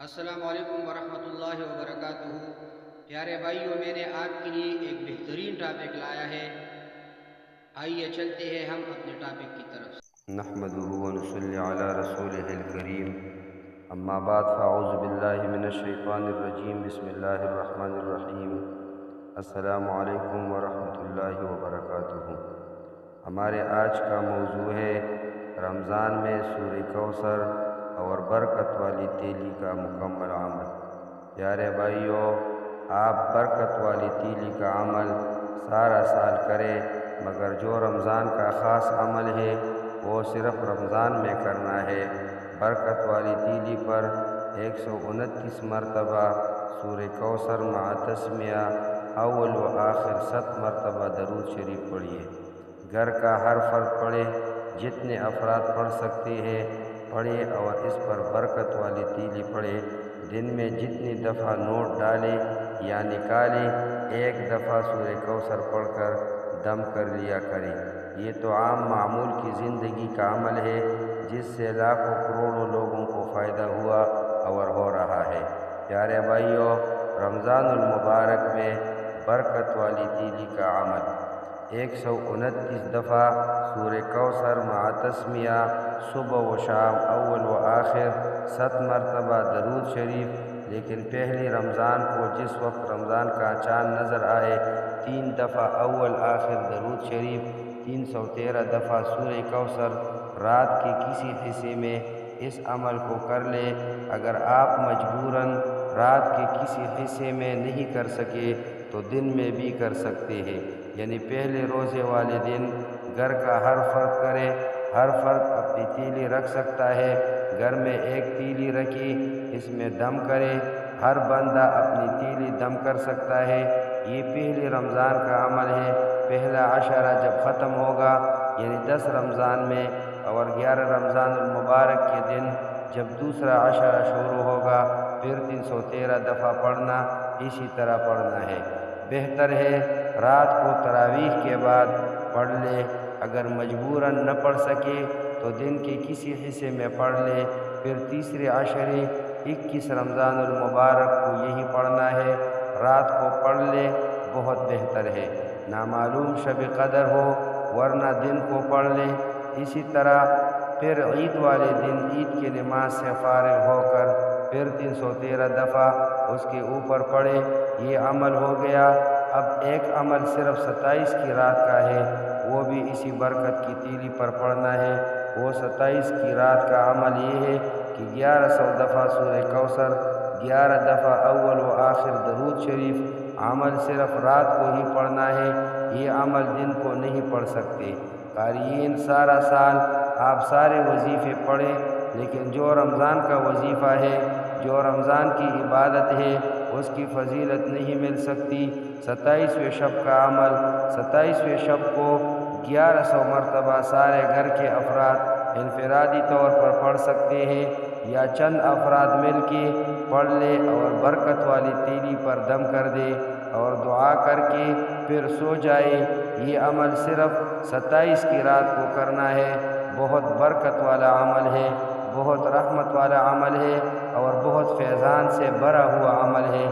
السلام علیکم ورحمۃ اللہ وبرکاتہ۔ پیارے بھائیوں، میں نے آپ کے لیے ایک بہترین ٹاپک لایا ہے۔ آئیے چلتے ہیں ہم اپنے ٹاپک کی طرف۔ نحمده ونصلي على رسوله الكريم، اما بعد فاعوذ باللہ من الشیطان الرجیم، بسم اللہ الرحمن الرحیم۔ السلام علیکم ورحمۃ اللہ وبرکاتہ۔ ہمارے آج کا موضوع ہے رمضان میں سورہ کوثر اور برکت والی تیلی کا مکمل عمل۔ پیارے بھائیوں، آپ برکت والی تیلی کا عمل سارا سال کریں، مگر جو رمضان کا خاص عمل ہے وہ صرف رمضان میں کرنا ہے۔ برکت والی تیلی پر 129 مرتبہ سورہ کوثر مع تسمیہ اول و آخر 7 مرتبہ درود شریف پڑھیے۔ گھر کا ہر فرد پڑھے، جتنے افراد پڑھ سکتے ہیں پڑھے اور اس پر برکت والی تیلی پڑھے۔ دن میں جتنی دفعہ نوٹ ڈالے یا نکالے، ایک دفعہ سورہ کوثر پڑھ کر دم کر لیا کریں۔ یہ تو عام معمول کی زندگی کا عمل ہے جس سے لاکھوں کروڑوں لوگوں کو فائدہ ہوا اور ہو رہا ہے۔ پیارے بھائیوں، رمضان المبارک میں برکت والی تیلی کا عمل 129 دفعہ سورہ کوثر مع تسمیہ، صبح و شام اول و آخر 7 مرتبہ درود شریف۔ لیکن پہلی رمضان کو جس وقت رمضان کا چاند نظر آئے 3 دفعہ اول آخر درود شریف، 313 دفعہ سورہ کوثر۔ رات کے کسی حصے میں اس عمل کو کر لے۔ اگر آپ مجبوراً رات کے کسی حصے میں نہیں کر سکے تو دن میں بھی کر سکتے ہیں، یعنی پہلے روزے والے دن گھر کا ہر فرد کرے۔ ہر فرد اپنی تیلی رکھ سکتا ہے، گھر میں ایک تیلی رکھی، اس میں دم کرے۔ ہر بندہ اپنی تیلی دم کر سکتا ہے۔ یہ پہلی رمضان کا عمل ہے۔ پہلا عشرہ جب ختم ہوگا، یعنی 10 رمضان میں، اور 11 رمضان المبارک کے دن جب دوسرا عشرہ شروع ہوگا، پھر 313 دفعہ پڑھنا، اسی طرح پڑھنا ہے۔ بہتر ہے رات کو تراویح کے بعد پڑھ لے۔ اگر مجبوراً نہ پڑھ سکے تو دن کے کسی حصے میں پڑھ لے، پھر تیسرے عشرے 21 رمضان المبارک کو یہی پڑھنا ہے۔ رات کو پڑھ لے، بہت بہتر ہے۔ نامعلوم شب قدر ہو ورنہ دن کو پڑھ لے۔ اسی طرح پھر عید والے دن عید کی نماز سے فارغ ہو کر پھر 313 دفعہ اس کے اوپر پڑھے۔ یہ عمل ہو گیا۔ اب ایک عمل صرف 27 کی رات کا ہے، وہ بھی اسی برکت کی تیلی پر پڑھنا ہے۔ وہ 27 کی رات کا عمل یہ ہے کہ 1100 دفعہ سورہ کوثر، 11 دفعہ اول و آخر درود شریف۔ عمل صرف رات کو ہی پڑھنا ہے، یہ عمل دن کو نہیں پڑھ سکتے۔ قاریئین، سارا سال آپ سارے وظیفے پڑھیں، لیکن جو رمضان کا وظیفہ ہے، جو رمضان کی عبادت ہے، اس کی فضیلت نہیں مل سکتی۔ 27ویں شب کا عمل 27ویں شب کو 1100 مرتبہ سارے گھر کے افراد انفرادی طور پر پڑھ سکتے ہیں، یا چند افراد مل کے پڑھ لے اور برکت والی تیلی پر دم کر دے اور دعا کر کے پھر سو جائے۔ یہ عمل صرف 27 کی رات کو کرنا ہے۔ بہت برکت والا عمل ہے، بہت رحمت والا عمل ہے اور بہت فیضان سے بھرا ہوا عمل ہے۔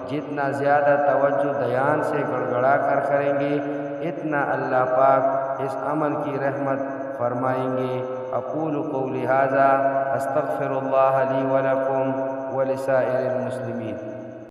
جتنا زیادہ توجہ دھیان سے گڑگڑا کر کریں گے، اتنا اللہ پاک اس عمل کی رحمت فرمائیں گے۔ اقول قولی ھذا استغفر اللہ لی ولکم ولسائر المسلمین۔